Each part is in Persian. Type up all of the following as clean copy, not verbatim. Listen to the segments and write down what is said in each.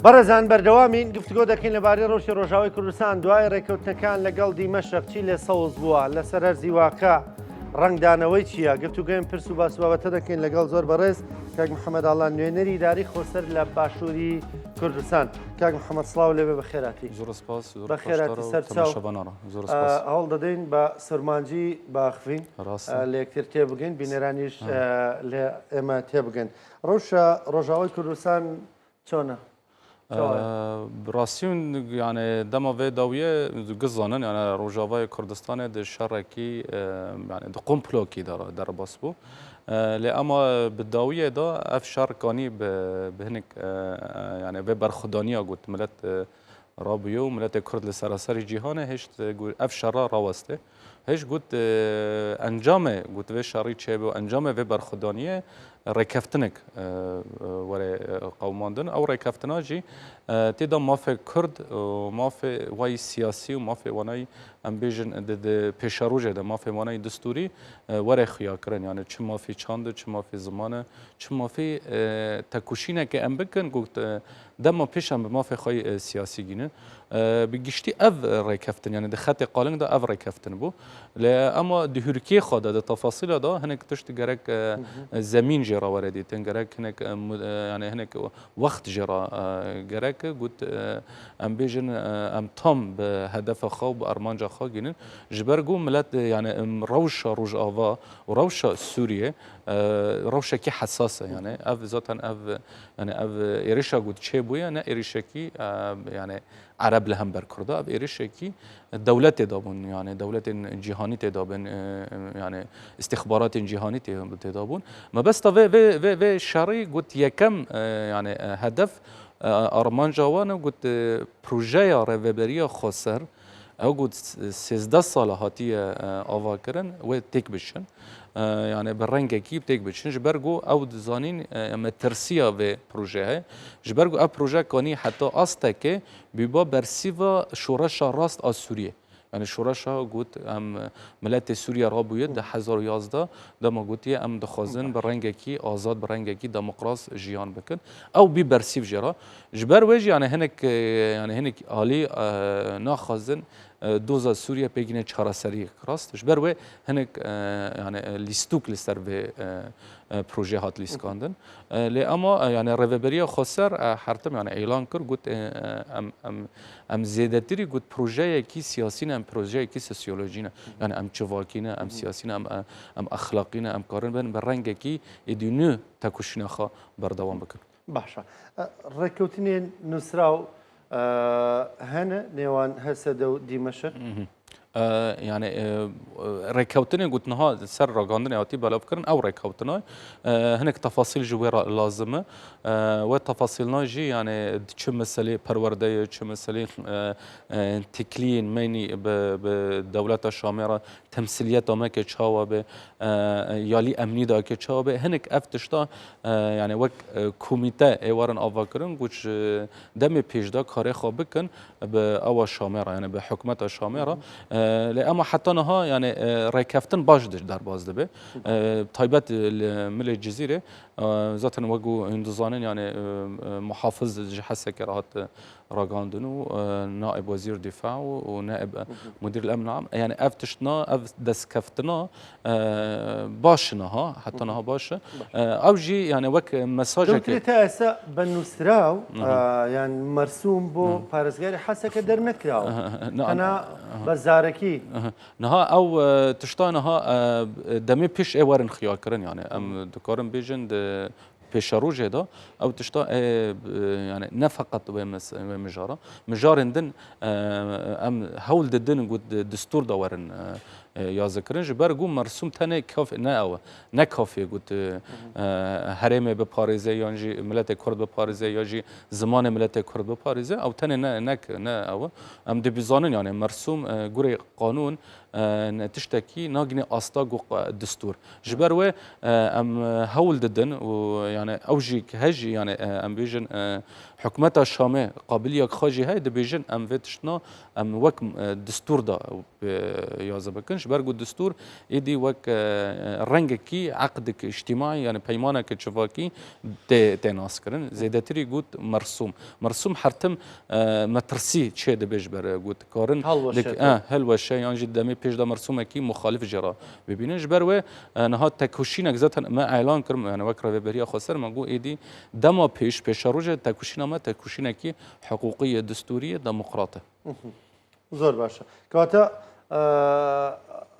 بەڕێزان بەردەوامین گفتگۆ دەکەین لەبارەی ڕۆژی ڕۆژاوای کوردستان دوای ڕێکەوتنەکان لەگەڵ دیمەشق چی لێ سەوز بووە لەسەر هەرزیواکە ڕنگدانەوەی چییە؟ گفتوگوێن پرس و باسبابەتە دەکەین لەگەڵ زۆر بەڕێز کاک محەممەد ئاڵان نوێنەری ئیداری خۆسەر لە باشووری کوردستان. کاک محەممەد سڵاو لێبێ بە خێراتی. زۆر سپاس بە خێراتی سەرچاو هەوڵ دەدەین بە سەرمانجی باخفین لە یەکتر تێبگەین بینێرانیش لە ئێمە تێبگەن. ڕەوشە ڕۆژاوای کوردستان چۆنە؟ براسیون یعنی دما وی داویه گزانن یعنی روجاوای کردستان د شرکی یعنی د قمپلوکی داره در باس بو لی اما بداویه دا اف شرکانی به هنک یعنی به برخدانی گوت ملت رابیو ملت کرد لسراسر جهان هشت اف شرا راوسته هش گوت انجامه گوت و شری چه بو انجامه و برخدانیه رکفتنک وره قوماندن او رکفتنا جی تیدا مافه کرد و مافه وای سیاسی و مافه وانای ام بیژن د پیشروجه د مافه وانای دستوری وره خیا کرن یعنی چه مافه چاند چه مافه زمانه چه مافه تکوشینه که ام بکن گفت دم پیشم به مافه خای سیاسی گینه بگشتی اف رکفتن یعنی د خط قالنگ دا اف رکفتن بو اما د هرکی خود د تفاصیل دا هنک تشت گرک زمین جرا وردی تنگرک هنک یعنی هنک وقت جرا گرک گوت ام بیژن ام تام به هدف خواب ارمانجا خو گینن جبرگو ملت یعنی روش روج آوا و روش سوریه روش کی حساسه یعنی اف ذاتن اف یعنی اف ایریشا گوت چه بویا نه ایریشا کی یعنی عرب لهم برکرده اف ایریشا کی دولت دابون یعنی دولت جهانی تدابن یعنی استخبارات جهانی تدابون ما بس تا و شری گوت یکم یعنی هدف آرمان جوانه گوت پروژه ریوبری خسر او گوت 13 سال هاتی آوا کردن و تک بشن یعنی برنگ کی تک بشن جبرگو او زانین مترسیا و پروژه جبرگو اب پروژه کانی حتی است که بیبا برسیوا شورش راست از سوریه یعنی شورش ها گوت ام ملت سوریه را بوید ده 2011 دما گوتی ام دخوازن برنگ کی آزاد برنگ کی دموکراس جیان بکن او بی برسیف جرا جبر وجه یعنی هنک عالی ناخازن دوزا سوریه پیگینه چهار سری کراست جبر و هنک یعنی لیستوک لستر به پروژه هات لیسکاندن لی اما یعنی ریوبری خسر حرتم یعنی اعلان کرد گوت ام زیادتری گوت پروژه کی سیاسی نه ام پروژه کی سوسیولوژی نه یعنی ام چواکی نه ام سیاسی نه ام اخلاقی نه ام کارن بن برنگ کی ادینو تکوشنا خا بردوام بکن باشه ڕێککەوتنێن نووسراو هەنە نێوان هەسەدە و دیمەشق یعنی ڕێککەوتنێ گوتنها سەر ڕاگەاندنی هاتی بەلاو بکردن ئەو ڕێککەوتنای هەنێک تەفاسیل ji wê lazim e wê tefasîlna jî yani çi meselê perwerdeyê çi meselê tekliyên meynî bi dewleta Şamê re temsiliyeta me ke çawa be yalî emnî da ke çawa be hinek ev tişta yani wek komîte ê warin avakirin got demê pêşda karê xwe bikin bi ewa Şamê re yani bi hikûmeta Şamê re لی اما حتی نها یعنی ریکفتن باش در باز دبه تایبت مل جزیره ذاتن وگو هندوزانن یعنی محافظ جحسه کرات راگاندن و نائب وزیر دفاع و نائب مدیر الامن العام یعنی افتشنا اف دسکفتنا باشنا ها حتی نها باشه او جی یعنی وک مساج که تاسا بنوسراو یعنی مرسوم بو پارزگاری حسه که در نکراو انا بزارکی نها او تشتا نها دمی پیش ایوارن خیا کرن یعنی ام دکارم بیجن پیشروجه دا او تشتا يعني نه فقط و مجارا مجارندن ام هول ددن گود دستور داورن یا ذکرن جبرگو مرسوم تنه کاف نه او نه کافی گود حرم به پاریزه یانجی ملت کرد به پاریزه یا جی زمان ملت کرد به پاریزه او تنه نه او ام دبیزانن یعنی مرسوم گوری قانون تشتكي ناقني أصطاق الدستور جبر أم هول ددن ويعني أوجيك هجي يعني أم بيجن حكومتها الشامية قابلية خاجي هاي دبيجن أم فيتشنا أم وك دستور دا يازا بكنش برجو الدستور يدي وك رنجكي عقدك اجتماعي يعني بيمانك تشوفاكي تناسكرن زيدتري قلت مرسوم حرتم مترسي تشي دبيج بر قلت كارن هل شيء يعني جدا پیش دا مرسومه کی مخالف جرا ببینش بر و نها تکوشینک ذات ما اعلان کرم یعنی وکر وبریا خسر مگو ایدی دما پیش روج تکوشینا ما تکوشینه کی حقوقی دستوری دموکراته زور باشه کاتا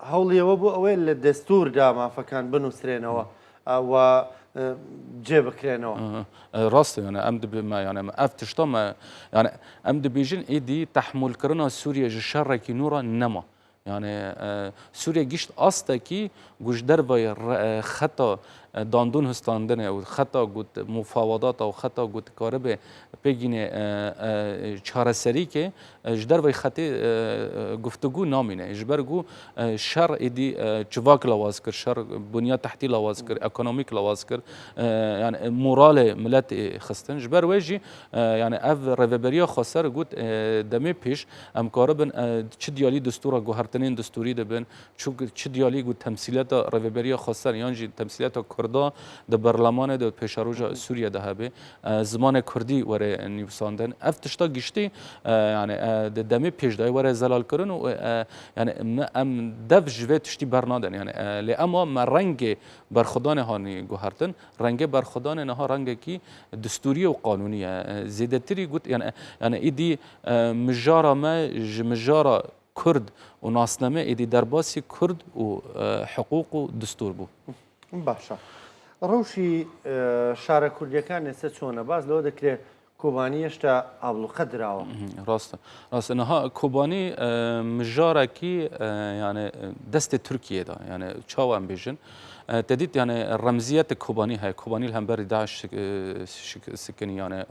هولی و بو اول دستور داما فکان بنوسرینوا و جيب كرينو راست يعني امد ما يعني افتشتا ما يعني امد بيجن ايدي تحمل كرنا سوريا جشر كي نورا نما يعني سوريا جيشت استا كي گوش در و خطا داندون هستاندنه و خطا گوت مفاوضات و خطا گوت کاربه بگینه چارەسەری که جدر و خطی گفتگو نامینه اجبر گو شر ایدی چواک لواز کر شر بنیاد تحتی لواز کر اکونومیک لواز کر يعني مورال ملت خستن جبر وجی يعني اف رهبریا خسر گوت دمی پیش ام کاربن چه دیالی دستور گوهرتنین دستوری دبن چه دیالی گوت تمثیلات رهبریا خسر یعنی تمثیلات کردا د برلمان د پیشروج سوریه ده به زمان کردی وره نیوساندن افتشتا گشتی يعني دمی پیش دای وره زلال کردن و يعني ام دف جوه تشتی برنادن يعني لاما ما رنگ برخدان هانی گوهرتن رنگ برخدان نها رنگ کی دستوری و قانونیه زیدتری گوت يعني ایدی مجارا ما مجارا کرد و ناسنامه ایدی درباسی کرد و حقوق و دستور بو باشە ڕەوشی شارە کوردیەکان ئێستا چۆنە باز لەوە دەکرێت کۆبانی هێشتا ئابڵوقە دراوە ڕاستە نەها کۆبانی مژارێکی یانێ دەستی تورکیەدا یانێ چاوان بێژن تدید يعني رمزيات كوباني هاي كوباني الهمبري داعش سكني يعني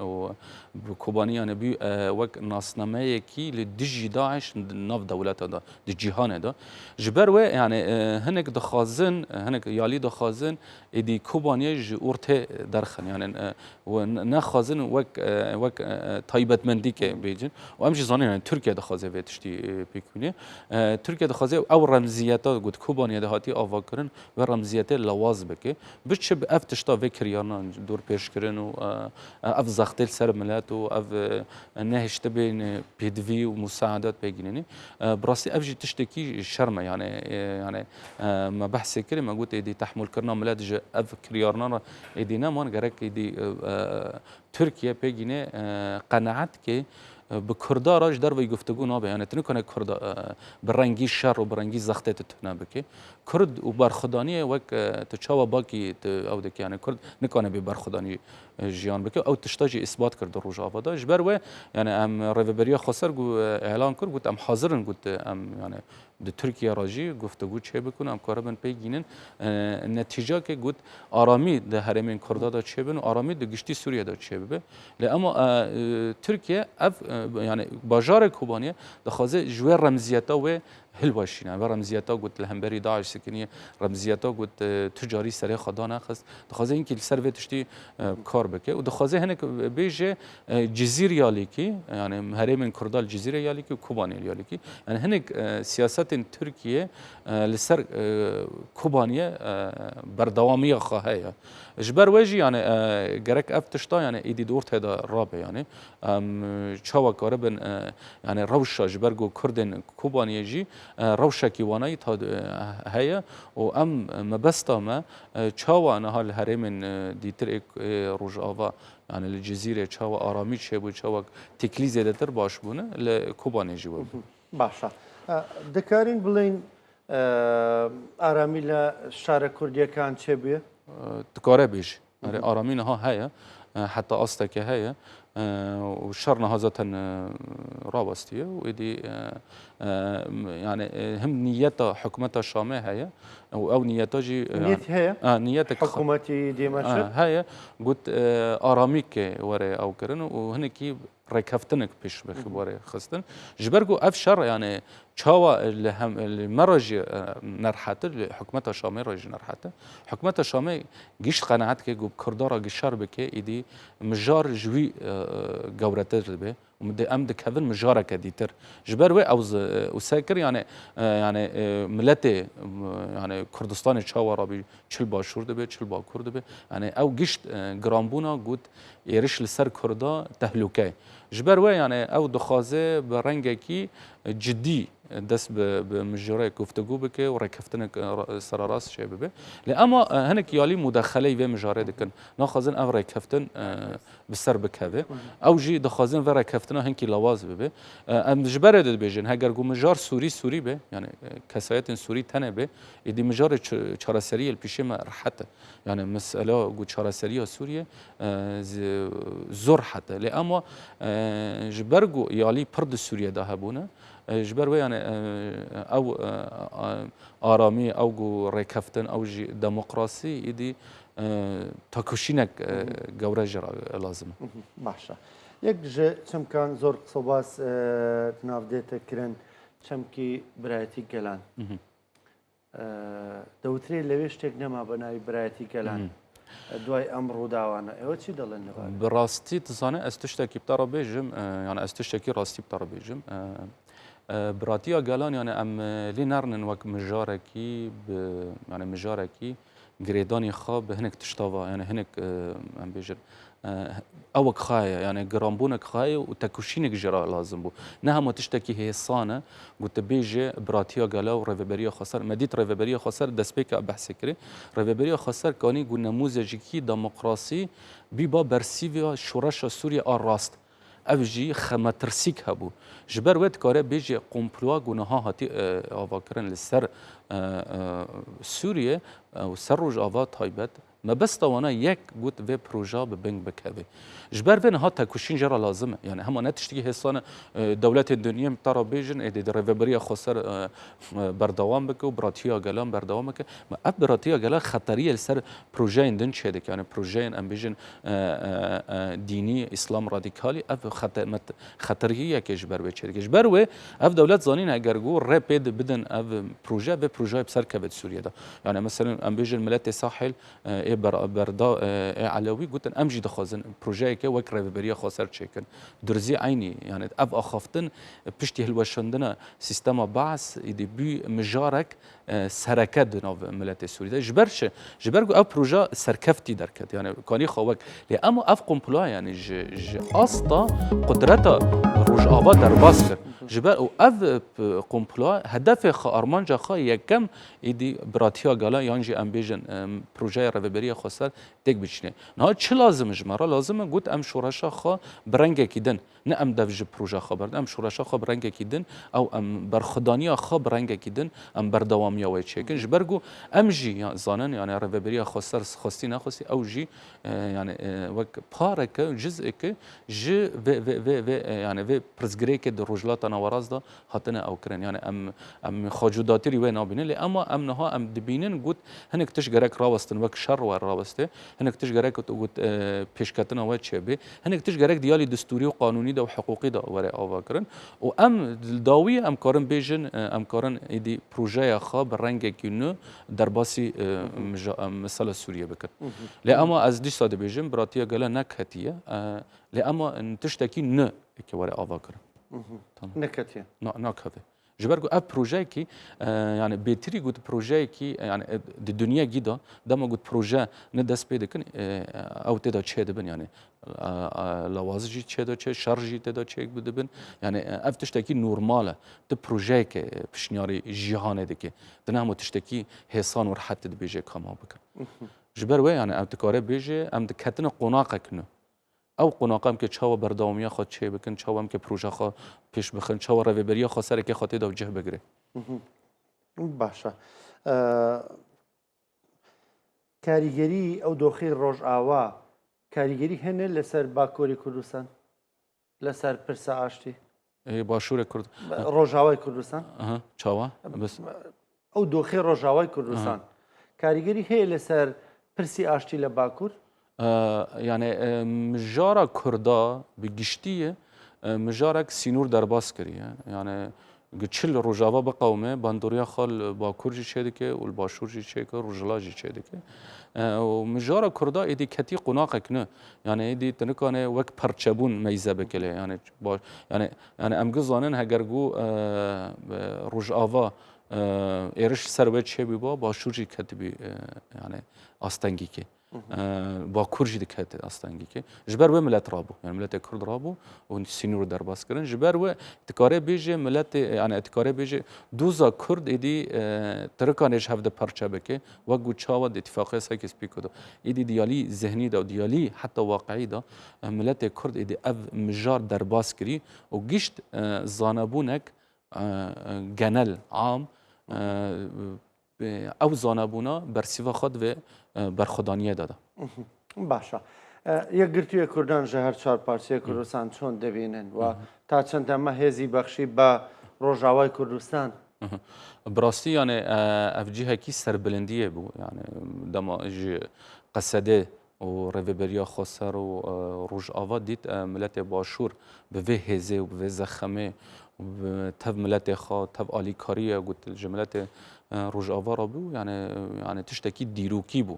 وكوباني يعني بي وك ناسنامه كي لدجي داعش ناف دولته دا دجيهان دا جبر يعني هنك دخازن هنك يالي دخازن ادي كوباني جورته درخن يعني ونخازن وك تايبت مندي كي بيجن وامشي زاني يعني تركيا دخازه وتشتي بيكوني تركيا دخازه او رمزيات قلت كوباني دهاتي افاكرن ورمزيات لواز بکه بچه به افتشتا وکریانا دور پیش کردن و اف زختل سر ملت و اف نهشته بین پیدوی و مساعدات بگیرنی براسی اف جی تشتکی شرمه يعني ما بحث كري ما قلت ايدي تحمل كرنا ملات جا اف كريارنا ايدي نامان غرك ايدي تركيا بيجيني قناعت كي بكردا راج در وی گفتگو نابه یعنی تنکنه کرد برنگی شر و برنگی زخته تنه بکی کرد و برخدانی وک تچاوا باکی او دک یعنی کرد نکنه به برخدانی جیان بکی او تشتاجی اثبات کرد روز آواده جبر و یعنی ام رهبری خسر گو اعلان کرد گفت ام حاضرن گفت ام یعنی د ترکیه راجی گفتگو چه بکنه ام کاربن پیگینن نتیجه که گفت آرامی ده هرمین کردا دا چه بن آرامی ده گشتی سوریه دا چه ببه اما ترکیه اف يعني باجار كوبانيا دخازه جوار رمزياتا و هلواشينا ورمزياتا قلت الهمبري داعش سكنيه رمزياتا قلت تجاري سري خدانا خص دخازه انك السرفه تشتي كار بكه ودخازه هناك بيجي جزيره ياليكي يعني هرم من كردال الجزيره ياليكي وكوبانيا ياليكي يعني هناك سياسات تركيا لسر كوبانيا بردواميه خاهيه جبر وجي يعني جرك افتشتا يعني ايدي دورت هذا الرابع يعني شاوا كاربن يعني روشا جبرجو كردن كوبانيا جي روشا كيواناي تاد هيا وام مبستا ما شاوا انا هالهرمن ديتر روجاوا يعني الجزيره شاوا ارامي شبو شاوا تكلي زيادتر باش بونه لكوبانيا جي باشا دكارين بلين ارامي لشارع كرديا كان شبيه تكاره بيج آرامی نها هيا حتى أصلا هيا وشر نهضة رابستية وإدي يعني هم نيتها حكومتها الشامية هي أو نيتها جي نيت هي نيتك حكومتي دمشق هي قلت آراميك وري أو كرن وهنكي ركفتنك بيش بخباري خستن جبرجو أفشر يعني شوا اللي مرج نرحته حكومتها الشامية رج نرحته حكومتها الشامية جيش قناعت كي جو كردارا جشار بكي إدي مجار جوي جورته به ومدي أمد كذن مجارة كديتر جبروي أو وساكر يعني ملتي يعني كردستان شوا ربي شل باشور دبي شل باكور دبي يعني أو جيش جرامبونا جود يرش لسر كردا تهلكة جبروي يعني أو دخازة برنجكي جدي دس بمجرى گفتگو بکه و رکفتنک سر راست شی ببه لأما هنک یالی مداخله و مجاری دکن نخازن او رکفتن بسر بکه او جی دخازن و رکفتن هنکی لواز ببه ام جبره داد بیجن هگر گو مجار سوری به يعني کسایت سوری تنه به ایدی مجار چارسری الپیشه ما رحته يعني مسألة گو چارسری سوریه زور حته لأما جبرگو یالی پرد سوریه ده هبونه جبر يعني او آرامی او جو رکفتن او جی دموکراسی ایدی تاکوشینک گوره جرا لازم باشه یک جه چم کان زور صباس تناف دیت کرن چم کی برایتی گلان دوتری لویش تک نما بنای برایتی گلان دوای امر داوانه او چی دلن نبار براستی تزانه استشتکی بتر بیجم يعني استشتکی راستی بتر بیجم براتيا قالان يعني ام لينارن وك مجاركي يعني مجاركي جريداني خاب هناك تشتافا يعني هناك ام بيجر اوك خايا يعني جرامبونك خايا وتكوشينك جرا لازم بو نها ما تشتكي هي صانه قلت بيجي براتيا قالا وريفبريا خسر مديت ريفبريا خسر دسبيك بحث كري ريفبريا خسر كاني قول نموذجي ديمقراطي بيبا برسيفيا شورش سوريا الراست اوجي خمترسيك هبو جبر وقت كاره بيجي قمبلوا جناها هاتي آواکرن لسر سوريا وسر روج آوا تايبت ما بس توانا یک گوت و پروژه ببنگ بکوی جبر وین ها تکوشین جرا لازمه يعني هم نتشتكي حسان دولت الدنيا مترا بيجن ادي ريفبريا خسر بردوام بك وبراتيا جلام بردوام بك ما براتيا جلا خطريه لسر بروجين دن شدك يعني بروجين ام بيجن ديني اسلام راديكالي اف خطريه كجبر بيشدك جبر و اف دولت زانين اگر جو ريبيد بدن اف بروجه بسر كبد سوريا ده يعني مثلا ام بيجن ملت ساحل بردا علوي قلت امجي دخازن بروجه که وک رهبری خاصر چکن درزی عینی يعني اف اخافتن پشتی هلوشندنا سیستم بعث ایدی بی مجارک سرکت ناو ملت سوریه جبرگو اف پروژه سرکفتی درکت يعني کانی خوک لی اما اف قمپلا يعني ج استا قدرتا روج آوا در باس کرد جبر او اف قمپلا هدف خ ارمانجا خ یکم ایدی براتیا گالا یانجی امبیژن پروژه رهبری خاصر تک بچنه نه چه لازم جمره لازم قلت ام شورشا خا برنگه کیدن نه ام دفج پروژه خبر ام شورشا خا برنگه کیدن او ام برخدانیا خا برنگه کیدن ام بردوامیا و چکن جبرگو ام جی زانن يعني رهبری خاصر خاصی نخاصی او جی يعني وک پارک جزء که ج و يعني و پرزگریک در رجلات نوراز دا هاتنه او کرن يعني ام خاجوداتی ری و نابینه اما ام نها ام دبینن قلت هنک تشگرک راوستن وک شر و راوسته هنك تشجرك وتقول بيشكتنا واتشابه هنك تشجرك ديالي دستوري وقانوني ده وحقوقي ده ورا أواكرن وأم الداوية أم كارن بيجن أم كارن إدي بروجيا خاب رنجة كينو درباسي مثلا سوريا بكر لأما از ديش صاد بيجن براتيا قال نكهتية لأما تشتكي ن كورا أواكرن نكهتية نكهتية جبرگو اف پروژه کی يعني بهتری گوت پروژه کی يعني الدنيا جدا دما گوت پروژه ندست پیدا کن او تدا چه دبن يعني لوازجی چه دا چه شارجی تدا چه بده بن يعني اف تشتكي نورماله ت پروژه کی پشنیاری جهان دکی دنا مو تشتكي حسان ور حت بیجه کما بکن جبر يعني ام تکاره بیجه ام دکتن قناقه کنه او قناقم که چاو برداومی خود چه بکن چاوم که پروژه خو پیش بخن چاو رهبری خو سر که خاطر دو جه بگیره باشه کاریگری او داخل روج آوا کاریگری هنه لسر باکوری کردستان لەسەر پرسە ئاشتی باشوور کرد ڕۆژاوای کوردستان چاوا بس ئەو دۆخی ڕۆژاوای کوردستان کاریگەری هەیە لەسەر پرسی ئاشتی لە باکوور یعنی مجارا کردا به گشتیه مجارک سینور درباس کریه یعنی گچل روجاوا بقومه باندوریا خال باکور جی چه دکه و الباشور جی چه که روجلا جی چه دکه و مجارا کردا ایدی کتی قناق کنه یعنی ایدی تنکانه وک پرچبون میزه بکله یعنی امگزانن هگرگو روجاوا ایرش سروت چه بی با باشور جی کتی بی یعنی آستنگی که با کرجی دکت آستانگی که جبر و ملت رابو یعنی ملت کرد رابو و سینور در باز کردن جبر و تکاره بیجه ملت یعنی تکاره بیجه دوزا کرد ایدی ترکانش هفته پرچه بکه و گوچاوا اتفاقی ساکس پیکودو ایدی دیالی ذهنی دا و دیالی حتی واقعی دا ملت کرد ایدی اف مجار در باز کری و گشت زانبونک جنل عام ئەو زانابوونا بەرسیڤە خۆت vê بەرخۆدانیە دەدا باشە یەکگرتوویە کوردان ژە هەر چوار پارچەیە کوردستان چۆن دەبینن و تا چەند ئەمە هێزی بەخشی بە ڕۆژاوای کوردستان براستی یانێ ئەف جیهەکی سەربلندیە بوو یانێ دەما قەسەدێ و ڕێڤێبەریە خۆسەر و ڕۆژئاوا دیت ملەتێ باشوور bi vê hêzê û bi vê zexemê tev miletê xwe tev alîkariye got ji miletê Rojava ra bû yani tiştekî dîrokî bû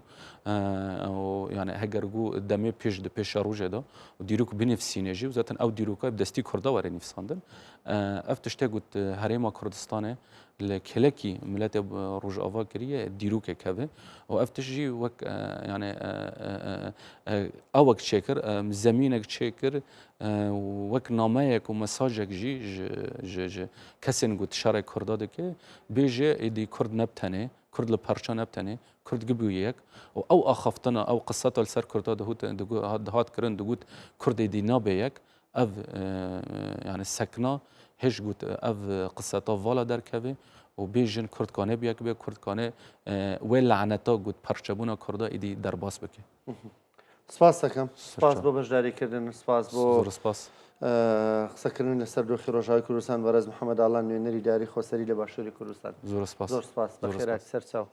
yani heger got demê pêş di pêşa rojê da dîrok binivîsîne jî zaten ew dîroka bi destî Kurda were nivîsandin ev tiştek got herêma Kurdistanê li kelekî miletê Rojava kiriye dîrokek heve û ev tişt jî wek yani ewek çêkir zemînek çêkir wek nameyek û mesajek jî ji kesên got şerê Kurda dike bêje êdî Kurd nebtenê Kurd li perça nebtenê Kurd gibûyek û ew axaftina ew qiseta li ser Kurda dihat kirin digot Kurd êdî nabêyek ev yani sekna hêj got ev qiseta vala derkeve û bêjin Kurdkanê biyek be Kurdkanê wê laneta got perçebûna Kurda êdî derbas bike سپاس دەکەم سپاس بۆ بەشداریکردن سپاس بۆ سپاس قسەکردن لەسەر دۆخی ڕۆژاوی کوردستان بەڕێز محەممەد ئاڵان نوێنەری داری خۆسەری لە باشووری کوردستان زۆر سپاس زۆر سپاس بەخێرات سەرچاو